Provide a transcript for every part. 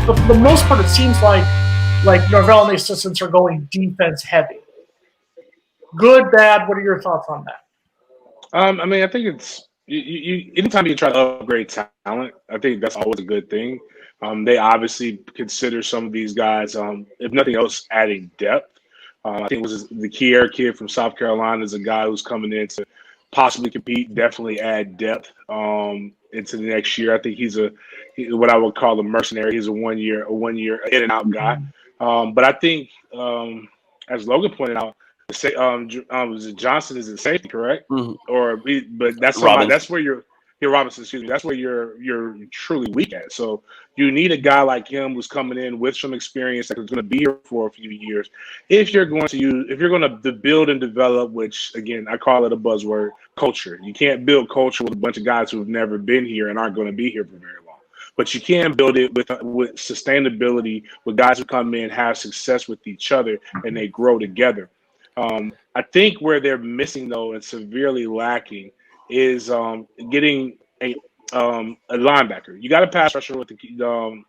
but for the most part, it seems like Norvell and the assistants are going defense heavy. Good, bad. What are your thoughts on that? I mean, I think it's anytime you try to upgrade talent, I think that's always a good thing. They obviously consider some of these guys, if nothing else, adding depth. I think it was the Kier kid from South Carolina is a guy who's coming in to possibly compete, definitely add depth into the next year. I think what I would call a mercenary. He's a one year in and out guy. But I think, as Logan pointed out, was it Johnson is in safety, correct? Mhm. But that's somebody. Robinson. That's where Robinson. Excuse me. That's where you're truly weak at. So you need a guy like him who's coming in with some experience that is going to be here for a few years. If you're going to build and develop, which again I call it a buzzword, culture. You can't build culture with a bunch of guys who have never been here and aren't going to be here for very long. But you can build it with sustainability, with guys who come in, have success with each other, and they grow together. I think where they're missing though and severely lacking is getting a linebacker. You got a pass rusher with the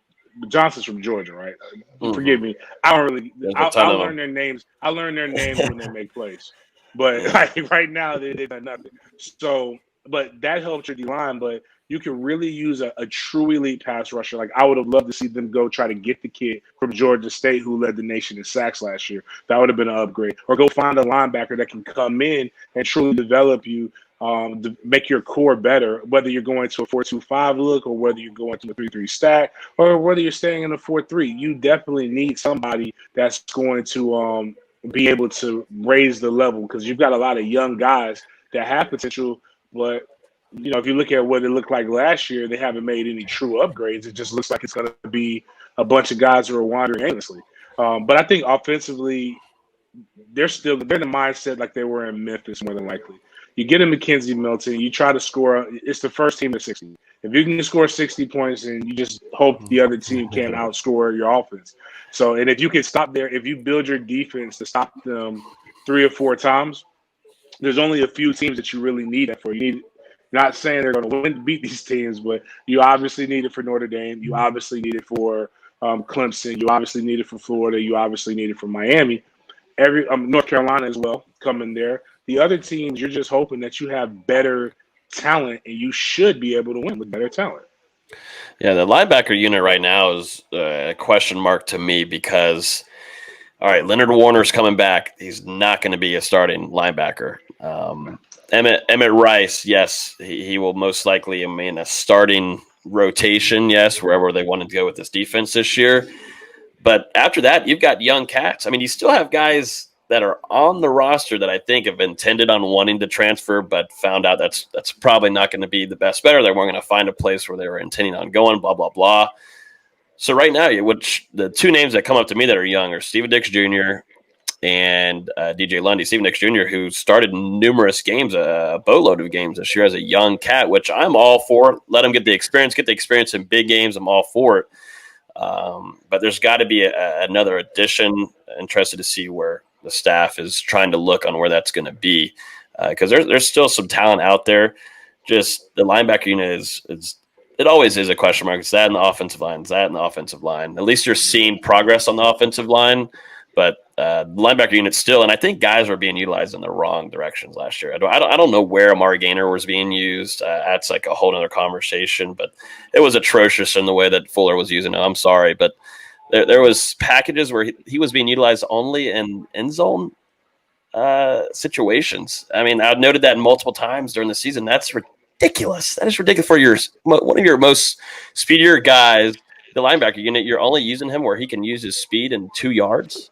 Johnson's from Georgia, right? Forgive me. I don't really. I'll learn their names. I learn their names when they make plays. But like right now, they've done nothing. So, but that helps your D line. But you can really use a true elite pass rusher. Like I would have loved to see them go try to get the kid from Georgia State who led the nation in sacks last year. That would have been an upgrade. Or go find a linebacker that can come in and truly develop you, to make your core better. Whether you're going to a 4-2-5 look, or whether you're going to a 3-3 stack, or whether you're staying in a 4-3, you definitely need somebody that's going to be able to raise the level because you've got a lot of young guys that have potential, but if you look at what it looked like last year, they haven't made any true upgrades. It just looks like it's going to be a bunch of guys who are wandering aimlessly. But I think offensively, they're in the mindset like they were in Memphis more than likely. You get a McKenzie Milton, you try to score. It's the first team to 60. If you can score 60 points, and you just hope the other team can outscore your offense. So, and if you can stop there, if you build your defense to stop them 3 or 4 times, there's only a few teams that you really need that for. You need. Not saying they're going to beat these teams, but you obviously need it for Notre Dame. You obviously need it for Clemson. You obviously need it for Florida. You obviously need it for Miami. North Carolina as well coming there. The other teams, you're just hoping that you have better talent, and you should be able to win with better talent. Yeah, the linebacker unit right now is a question mark to me because, all right, Leonard Warner's coming back. He's not going to be a starting linebacker. Emmett Rice, yes, he will most likely in a starting rotation, yes, wherever they wanted to go with this defense this year. But after that, you've got young cats. I mean, you still have guys that are on the roster that I think have intended on wanting to transfer, but found out that's probably not going to be the best bet, or they weren't going to find a place where they were intending on going, blah, blah, blah. So right now, the two names that come up to me that are young are Steven Dix Jr. and DJ Lundy. Steven Dix Jr., who started numerous games, a boatload of games this year as a young cat, which I'm all for. Let him get the experience in big games. I'm all for it. But there's got to be another addition. Interested to see where the staff is trying to look on where that's going to be, because there's still some talent out there. Just the linebacker unit is it always is a question mark. It's that in the offensive line. It's that in the offensive line. At least you're seeing progress on the offensive line, but the linebacker unit still, and I think guys were being utilized in the wrong directions last year. I don't know where Amari Gaynor was being used. That's like a whole other conversation, but it was atrocious in the way that Fuller was using it. I'm sorry, but there was packages where he was being utilized only in end zone situations. I mean, I've noted that multiple times during the season. That's ridiculous. That is ridiculous for one of your most speedier guys, the linebacker unit. You're only using him where he can use his speed in 2 yards.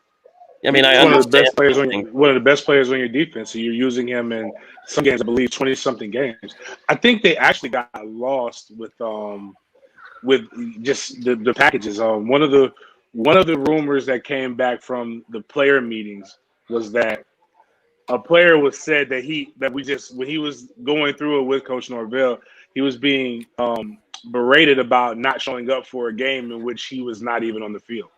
I mean, I one of understand. one of the best players on your defense. So you're using him in some games, I believe, 20-something games. I think they actually got lost with just the packages. One of the rumors that came back from the player meetings was that a player was said that when he was going through it with Coach Norvell, he was being berated about not showing up for a game in which he was not even on the field.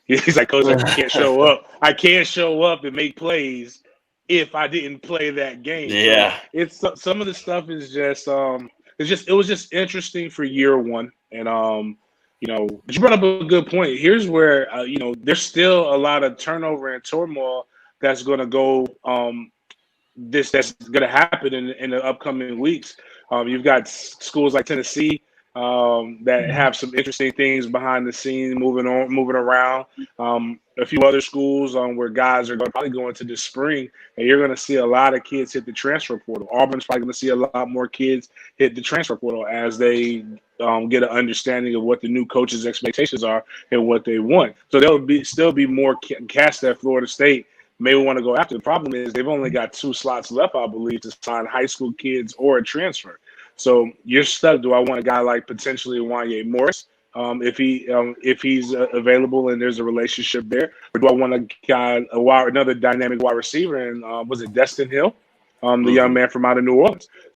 He's like, Coach, I can't show up. I can't show up and make plays if I didn't play that game. Yeah, so it's some of the stuff is just it was just interesting for year one, and But you brought up a good point. Here's where there's still a lot of turnover and turmoil that's going to go. That's going to happen in the upcoming weeks. You've got schools like Tennessee that have some interesting things behind the scenes, moving around. A few other schools where guys are probably going to this spring, and you're going to see a lot of kids hit the transfer portal. Auburn's probably going to see a lot more kids hit the transfer portal as they get an understanding of what the new coaches' expectations are and what they want. So there'll still be more cast at Florida State may want to go after. The problem is they've only got 2 slots left, I believe, to sign high school kids or a transfer. So you're stuck. Do I want a guy like potentially Wanye Morris if he's available and there's a relationship there, or do I want another dynamic wide receiver? And was it Destin Hill, the young man from out of New Orleans?